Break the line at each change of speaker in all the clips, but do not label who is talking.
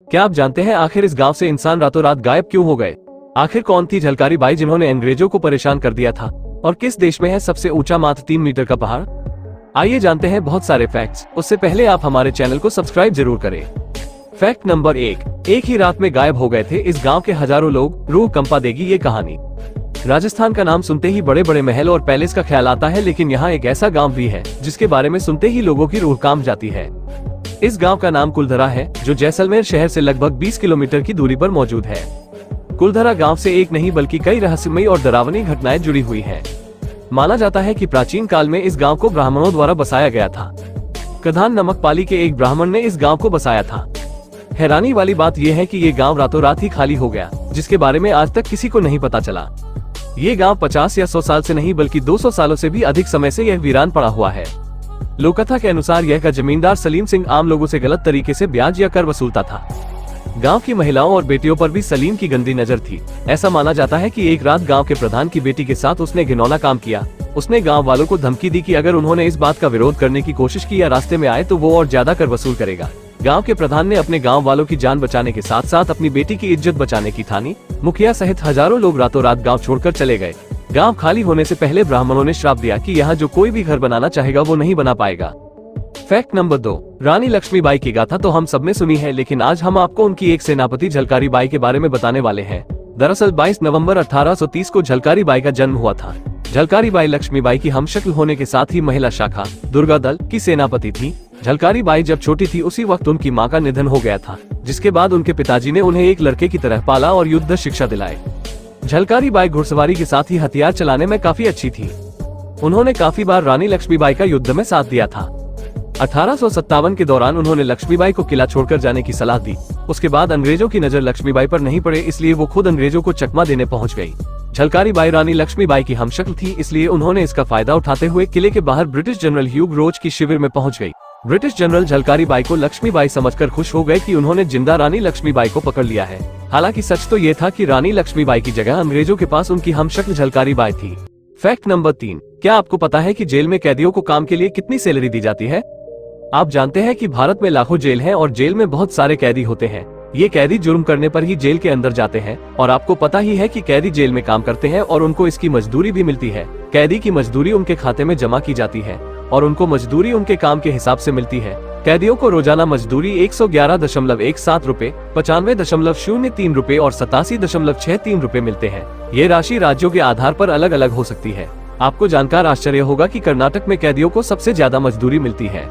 क्या आप जानते हैं आखिर इस गांव से इंसान रातों रात गायब क्यों हो गए? आखिर कौन थी झलकारी बाई जिन्होंने अंग्रेजों को परेशान कर दिया था? और किस देश में है सबसे ऊंचा मात्र 3 मीटर का पहाड़? आइए जानते हैं बहुत सारे फैक्ट्स। उससे पहले आप हमारे चैनल को सब्सक्राइब जरूर करें। फैक्ट नंबर 1, एक ही रात में गायब हो गए थे इस गांव के हजारों लोग। रूह कंपा देगी ये कहानी। राजस्थान का नाम सुनते ही बड़े बड़े महल और पैलेस का ख्याल आता है, लेकिन यहाँ एक ऐसा गांव भी है जिसके बारे में सुनते ही लोगों की रूह कांप जाती है। इस गांव का नाम कुलधरा है, जो जैसलमेर शहर से लगभग 20 किलोमीटर की दूरी पर मौजूद है। कुलधरा गांव से एक नहीं बल्कि कई रहस्यमयी और डरावनी घटनाएं जुड़ी हुई हैं। माना जाता है कि प्राचीन काल में इस गांव को ब्राह्मणों द्वारा बसाया गया था। कधान नामक पाली के एक ब्राह्मण ने इस गांव को बसाया था। हैरानी वाली बात यह है कि ये गांव रातों रात ही खाली हो गया, जिसके बारे में आज तक किसी को नहीं पता चला। ये गांव 50 या 100 साल से नहीं बल्कि 200 सालों से भी अधिक समय से यह वीरान पड़ा हुआ है। लोककथा के अनुसार यह का जमींदार सलीम सिंह आम लोगों से गलत तरीके से ब्याज या कर वसूलता था। गांव की महिलाओं और बेटियों पर भी सलीम की गंदी नजर थी। ऐसा माना जाता है कि एक रात गांव के प्रधान की बेटी के साथ उसने घिनौना काम किया। उसने गांव वालों को धमकी दी कि अगर उन्होंने इस बात का विरोध करने की कोशिश की या रास्ते में आए तो वो और ज्यादा कर वसूल करेगा। गांव के प्रधान ने अपने गांव वालों की जान बचाने के साथ साथ अपनी बेटी की इज्जत बचाने की ठानी। मुखिया सहित हजारों लोग रातों रात गांव छोड़कर चले गए। गांव खाली होने से पहले ब्राह्मणों ने श्राप दिया कि यहाँ जो कोई भी घर बनाना चाहेगा वो नहीं बना पाएगा। फैक्ट नंबर 2, रानी लक्ष्मीबाई की गाथा तो हम सबने सुनी है, लेकिन आज हम आपको उनकी एक सेनापति झलकारी बाई के बारे में बताने वाले हैं। दरअसल 22 नवंबर 1830 को झलकारी बाई का जन्म हुआ था। झलकारी बाई लक्ष्मीबाई की हमशक्ल होने के साथ ही महिला शाखा दुर्गा दल की सेनापति थी। झलकारी बाई जब छोटी थी उसी वक्त उनकी मां का निधन हो गया था, जिसके बाद उनके पिताजी ने उन्हें एक लड़के की तरह पाला और युद्ध शिक्षा दिलाई। झलकारी बाई घुड़सवारी के साथ ही हथियार चलाने में काफी अच्छी थी। उन्होंने काफी बार रानी लक्ष्मीबाई का युद्ध में साथ दिया था। 1857 के दौरान उन्होंने लक्ष्मीबाई को किला छोड़कर जाने की सलाह दी। उसके बाद अंग्रेजों की नजर लक्ष्मीबाई पर नहीं पड़े, इसलिए वो खुद अंग्रेजों को चकमा देने पहुंच गई। झलकारी बाई रानी लक्ष्मीबाई की हमशक्ल थी, इसलिए उन्होंने इसका फायदा उठाते हुए किले के बाहर ब्रिटिश जनरल ह्यूग रोज की शिविर में पहुंच गई। ब्रिटिश जनरल झलकारी बाई को लक्ष्मीबाई समझकर खुश हो गए कि उन्होंने जिंदा रानी लक्ष्मीबाई को पकड़ लिया है। हालांकि सच तो ये था कि रानी लक्ष्मीबाई की जगह अंग्रेजों के पास उनकी हमशक्ल झलकारी बाई थी। फैक्ट नंबर 3, क्या आपको पता है कि जेल में कैदियों को काम के लिए कितनी सैलरी दी जाती है? आप जानते हैं कि भारत में लाखों जेल हैं और जेल में बहुत सारे कैदी होते हैं। ये कैदी जुर्म करने पर ही जेल के अंदर जाते हैं, और आपको पता ही है कि कैदी जेल में काम करते हैं और उनको इसकी मजदूरी भी मिलती है। कैदी की मजदूरी उनके खाते में जमा की जाती है और उनको मजदूरी उनके काम के हिसाब से मिलती है। कैदियों को रोजाना मजदूरी 111.17 रुपए, 95.03 रुपए और 87.63 रुपए मिलते हैं। ये राशि राज्यों के आधार पर अलग अलग हो सकती है। आपको जानकर आश्चर्य होगा कि कर्नाटक में कैदियों को सबसे ज्यादा मजदूरी मिलती है।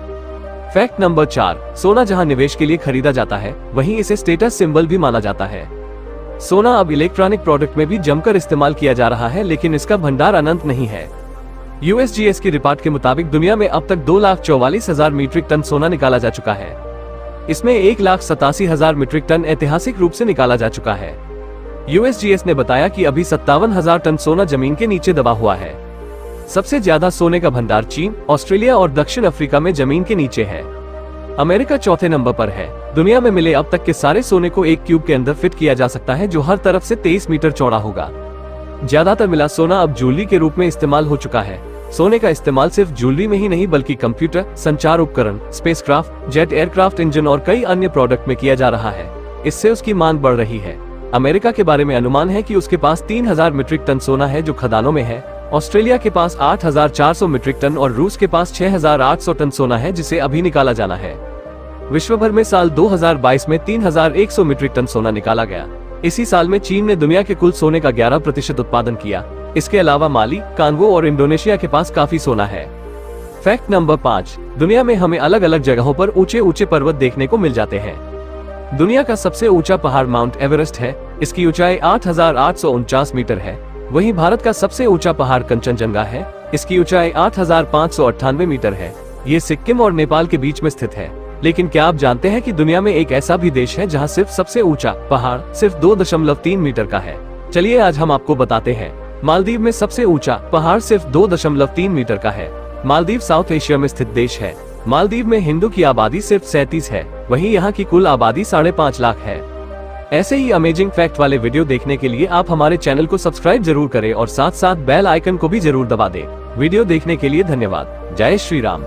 फैक्ट नंबर 4, सोना जहां निवेश के लिए खरीदा जाता है वहीं इसे स्टेटस सिंबल भी माना जाता है। सोना अब इलेक्ट्रॉनिक प्रोडक्ट में भी जमकर इस्तेमाल किया जा रहा है, लेकिन इसका भंडार अनंत नहीं है। USGS की रिपोर्ट के मुताबिक दुनिया में अब तक 2,44,000 मीट्रिक टन सोना निकाला जा चुका है। इसमें 1,87,000 मीट्रिक टन ऐतिहासिक रूप से निकाला जा चुका है। USGS ने बताया कि अभी 57,000 टन सोना जमीन के नीचे दबा हुआ है। सबसे ज्यादा सोने का भंडार चीन, ऑस्ट्रेलिया और दक्षिण अफ्रीका में जमीन के नीचे है। अमेरिका चौथे नंबर पर है। दुनिया में मिले अब तक के सारे सोने को एक क्यूब के अंदर फिट किया जा सकता है, जो हर तरफ से 23 मीटर चौड़ा होगा। ज्यादातर मिला सोना अब ज्वेलरी के रूप में इस्तेमाल हो चुका है। सोने का इस्तेमाल सिर्फ ज्वेलरी में ही नहीं बल्कि कंप्यूटर, संचार उपकरण, स्पेसक्राफ्ट, जेट एयरक्राफ्ट इंजन और कई अन्य प्रोडक्ट में किया जा रहा है। इससे उसकी मांग बढ़ रही है। अमेरिका के बारे में अनुमान है कि उसके पास 3,000 मीट्रिक टन सोना है जो खदानों में है। ऑस्ट्रेलिया के पास 8,400 मीट्रिक टन और रूस के पास 6,800 टन सोना है जिसे अभी निकाला जाना है। विश्व भर में साल 2022 में 3,100 मीट्रिक टन सोना निकाला गया। इसी साल में चीन ने दुनिया के कुल सोने का 11% उत्पादन किया। इसके अलावा माली, कांगो और इंडोनेशिया के पास काफी सोना है। फैक्ट नंबर 5, दुनिया में हमें अलग अलग जगहों पर ऊंचे ऊंचे पर्वत देखने को मिल जाते हैं। दुनिया का सबसे ऊंचा पहाड़ माउंट एवरेस्ट है। इसकी ऊंचाई 8,849 मीटर है। वहीं भारत का सबसे ऊंचा पहाड़ कंचनजंगा है। इसकी ऊंचाई 8,598 मीटर है। ये सिक्किम और नेपाल के बीच में स्थित है। लेकिन क्या आप जानते हैं कि दुनिया में एक ऐसा भी देश है जहां सिर्फ सबसे ऊंचा पहाड़ सिर्फ 2.3 मीटर का है? चलिए आज हम आपको बताते हैं। मालदीव में सबसे ऊंचा पहाड़ सिर्फ 2.3 मीटर का है। मालदीव साउथ एशिया में स्थित देश है। मालदीव में हिंदू की आबादी सिर्फ 37 है, वहीं यहाँ की कुल आबादी 5.5 लाख है। ऐसे ही अमेजिंग फैक्ट वाले वीडियो देखने के लिए आप हमारे चैनल को सब्सक्राइब जरूर करें और साथ साथ बेल आइकन को भी जरूर दबा दें। वीडियो देखने के लिए धन्यवाद। जय श्री राम।